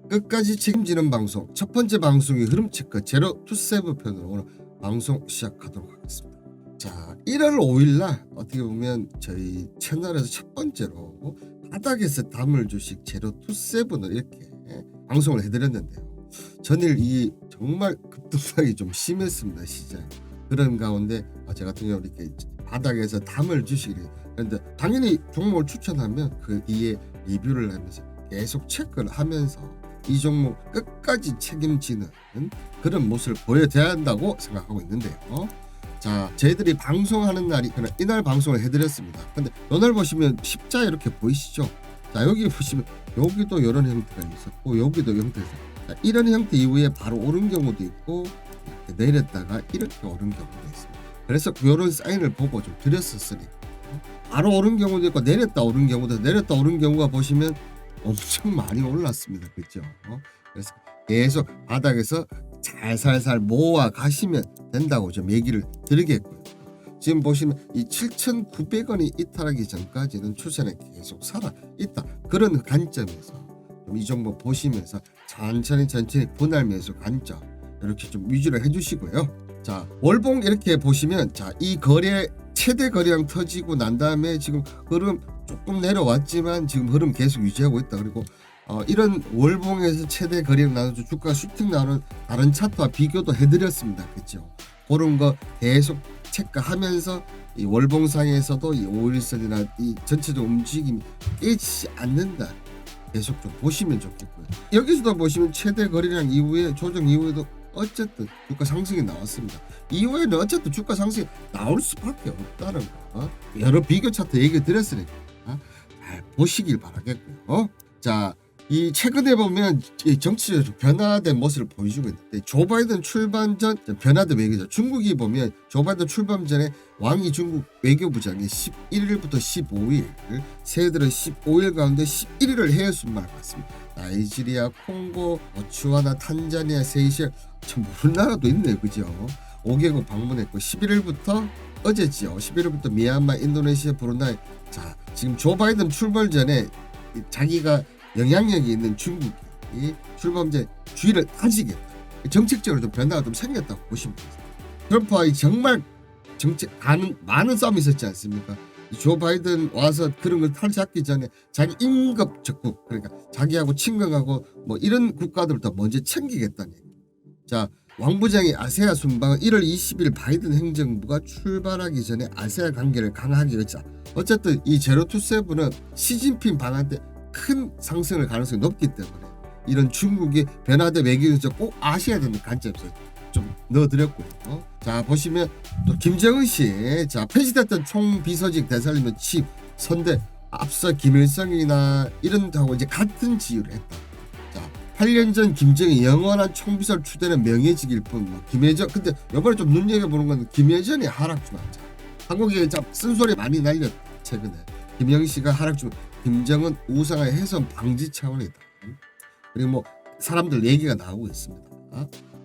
끝까지 책임지는 방송, 첫 번째 방송이 흐름체크 제로 투 세븐 편으로 오늘 방송 시작하도록 하겠습니다. 자, 1월 5일날 어떻게 보면 저희 채널에서 첫 번째로 바닥에서 담을 주식 제로 투 세븐을 이렇게 방송을 해드렸는데요. 전일 이 정말 급등락이 좀 심했습니다. 시장. 그런 가운데 제 같은 경우 이렇게 바닥에서 담을 주식이, 그런데 당연히 종목을 추천하면 그 뒤에 리뷰를 하면서 계속 체크를 하면서 이 종목 끝까지 책임지는 그런 모습을 보여줘야 한다고 생각하고 있는데요. 자, 저희들이 방송하는 날이 그냥 이날 방송을 해드렸습니다. 근데 오늘 보시면 십자 이렇게 보이시죠? 자, 여기 보시면 여기도 이런 형태가 있었고 여기도 형태가 있었고, 자, 이런 형태 이후에 바로 오른 경우도 있고 이렇게 내렸다가 이렇게 오른 경우도 있습니다. 그래서 이런 사인을 보고 좀 드렸었으니까 바로 오른 경우도 있고 내렸다 오른 경우도, 내렸다 오른 경우가 보시면 엄청 많이 올랐습니다. 그렇죠? 그래서 계속 바닥에서 살살살 모아 가시면 된다고 좀 얘기를 드리겠고요. 지금 보시면 이 7,900원이 이탈하기 전까지는 추세는 계속 살아 있다. 그런 관점에서 좀 이 종목 보시면서 천천히 분할 매수 관점 이렇게 좀 위주로 해주시고요. 자, 월봉 이렇게 보시면 자, 이 거래 최대 거래량 터지고 난 다음에 지금 흐름 조금 내려왔지만 지금 흐름 계속 유지하고 있다. 그리고 이런 월봉에서 최대 거래량 나눠서 주가 슈팅 나오는 다른 차트와 비교도 해드렸습니다. 그렇죠? 그런 거 계속 체크하면서 이 월봉상에서도 이 5일선이나 이 전체적 움직임이 깨지지 않는다. 계속 좀 보시면 좋겠고요. 여기서도 보시면 최대 거래량 이후에 조정 이후에도 어쨌든 주가 상승이 나왔습니다. 이후에는 어쨌든 주가 상승이 나올 수밖에 없다는 거 여러 비교 차트 얘기 드렸으니까 잘 보시길 바라겠고요. 자, 이 최근에 보면 이 정치적으로 변화된 모습을 보여주고 있는데, 조 바이든 출발 전 변화된 외교죠. 중국이 보면 조 바이든 출발 전에 왕이 중국 외교부장이 11일부터 15일 새해들은 15일 가운데 11일을 해외 순방을 갔습니다. 나이지리아, 콩고, 보츠와나, 탄자니아, 세이셸, 참 모르는 나라도 있네요. 그죠? 5개국 방문했고 11일부터 어제지요. 11일부터 미얀마, 인도네시아, 브루나이. 자, 지금 조 바이든 출발 전에 자기가 영향력이 있는 중국이 출범제 주의를 따지겠다. 정책적으로 좀 변화가 좀 생겼다고 보시면 됩니다. 트럼프와 정말 많은 싸움이 있었지 않습니까? 조 바이든 와서 그런 걸 탈취하기 전에 자기 임급 적국, 그러니까 자기하고 친근하고 뭐 이런 국가들부터 먼저 챙기겠다는 얘기. 자, 왕 부장이 아세아 순방은 1월 20일 바이든 행정부가 출발하기 전에 아세아 관계를 강하게 했자. 어쨌든 이 제로 투 세븐은 시진핑 방한 때 큰 상승을 가능성이 높기 때문에 이런 중국의 변화된 외교에서 꼭 아셔야 되는 관점에서 좀 넣어드렸고요. 자, 보시면 또 김정은 씨, 자, 폐지됐던 총비서직 대살리면 칩 선대 앞서 김일성이나 이런 하고 이제 같은 지위를 했다. 자, 8년 전 김정은이 영원한 총비서를 추대는 명예직일 뿐 김여정, 근데 이번에 좀 눈여겨보는 건 김여정이 하락 중환자. 한국에 쓴소리 많이 날렸 최근에 김영희 씨가 하락 중. 김정은 우상화의 훼손 방지 차원이다. 그리고 뭐 사람들 얘기가 나오고 있습니다.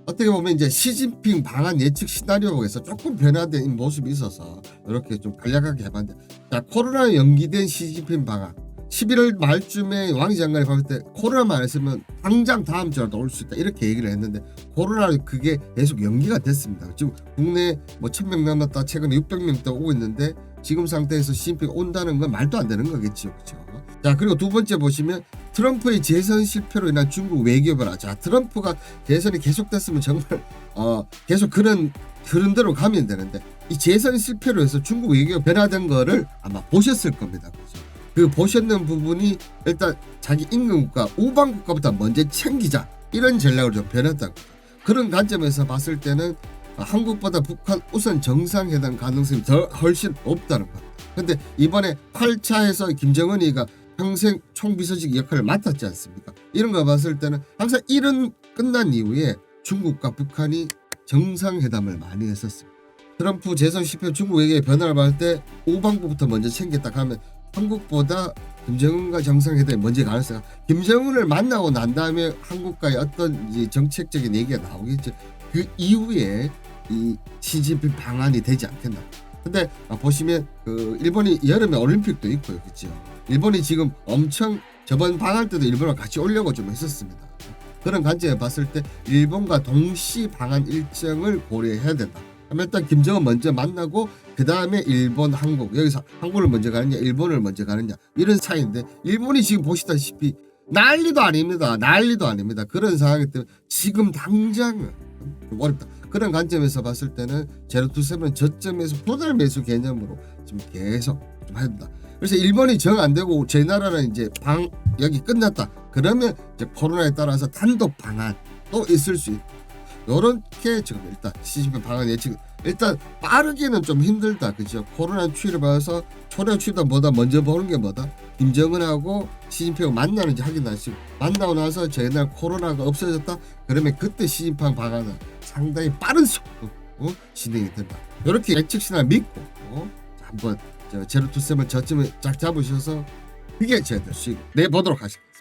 어떻게 보면 이제 시진핑 방한 예측 시나리오에서 조금 변화된 모습이 있어서 이렇게 좀 간략하게 해봤는데, 자, 코로나 연기된 시진핑 방한 11월 말쯤에 왕이 장관이 봤을 때 코로나만 했으면 당장 다음 주라도 올 수 있다 이렇게 얘기를 했는데 코로나 그게 계속 연기가 됐습니다. 지금 국내 뭐 1000명 남았다 최근에 600명대 오고 있는데 지금 상태에서 시진핑이 온다는 건 말도 안 되는 거겠죠. 그렇죠? 자, 그리고 두 번째 보시면 트럼프의 재선 실패로 인한 중국 외교 변화. 자, 트럼프가 재선이 계속됐으면 정말 계속 그런 흐름대로 가면 되는데 이 재선 실패로 해서 중국 외교 변화된 거를 아마 보셨을 겁니다. 그렇죠? 그 보셨는 부분이 일단 자기 임금국가 우방국가부터 먼저 챙기자 이런 전략으로 좀 변했다고. 그런 관점에서 봤을 때는 한국보다 북한 우선 정상회담 가능성이 훨씬 없다는 것. 근데 이번에 8차에서 김정은이가 평생 총비서직 역할을 맡았지 않습니까? 이런 거 봤을 때는 항상 이런 끝난 이후에 중국과 북한이 정상회담을 많이 했었습니다. 트럼프 재선 실패 중국 외교의 변화를 봤을 때 우방국부터 먼저 챙겼다 하면 한국보다 김정은과 정상회담이 먼저 가능성이, 김정은을 만나고 난 다음에 한국과의 어떤 이제 정책적인 얘기가 나오겠죠. 그 이후에 이 시진핑 방안이 되지 않겠나. 근데 보시면 그 일본이 여름에 올림픽도 있고요. 그렇죠? 일본이 지금 엄청 저번 방한 때도 일본과 같이 오려고 좀 했었습니다. 그런 관점에 봤을 때 일본과 동시 방한 일정을 고려해야 된다. 그러면 일단 김정은 먼저 만나고 그 다음에 일본, 한국, 여기서 한국을 먼저 가느냐 일본을 먼저 가느냐 이런 차이인데, 일본이 지금 보시다시피 난리도 아닙니다. 난리도 아닙니다. 그런 상황이기 때문에 지금 당장은 좀 어렵다. 그런 관점에서 봤을 때는 제로투세븐은 저점에서 분할 매수 개념으로 지금 계속 좀 해야 된다. 그래서 일본이 정 안 되고 제 나라는 이제 여기 끝났다. 그러면 이제 코로나에 따라서 단독 방안 또 있을 수 있다. 요렇게 지금 일단 시진핑 방안 예측, 일단 빠르기는 좀 힘들다. 그죠? 코로나 추이를 봐서 초래 추이보다 뭐다 먼저 보는 게 뭐다? 김정은하고 시진핑을 만나는지 확인하시고, 만나고 나서 저희날 코로나가 없어졌다. 그러면 그때 시진핑 방안은 상당히 빠른 속도 진행이 된다. 이렇게 예측 시나리오 믿고 한번 제로투세븐 저점을 쫙 잡으셔서 그게 저희들 수익 내보도록 하시겠습니다.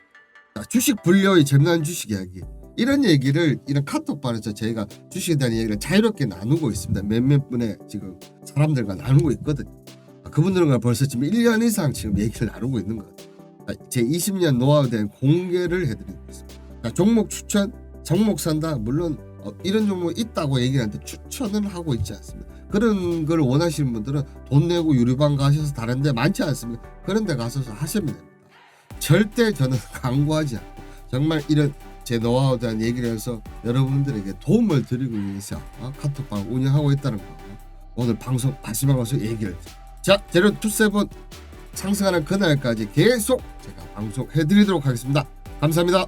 자, 주식 분류의 재미난 주식 이야기, 이런 얘기를 이런 카톡방에서 저희가 주식에 대한 얘기를 자유롭게 나누고 있습니다. 몇몇 분의 지금 사람들과 나누고 있거든요. 그분들과 벌써 지금 1년 이상 지금 얘기를 나누고 있는 것 같아요. 제 20년 노하우에 대한 공개를 해드리고 있습니다. 종목 추천, 종목 산다, 물론 이런 종목 있다고 얘기하는데 추천은 하고 있지 않습니다. 그런 걸 원하시는 분들은 돈 내고 유료방 가셔서 다른 데 많지 않습니다. 그런 데 가서 하시면 됩니다. 절대 저는 광고하지 않고 정말 이런 제 노하우에 대한 얘기를 해서 여러분들에게 도움을 드리고 위해서 카톡방 운영하고 있다는 거 오늘 방송 마지막으로 얘기를 드립니다. 자, 제로투세븐 상승하는 그날까지 계속 제가 방송해드리도록 하겠습니다. 감사합니다.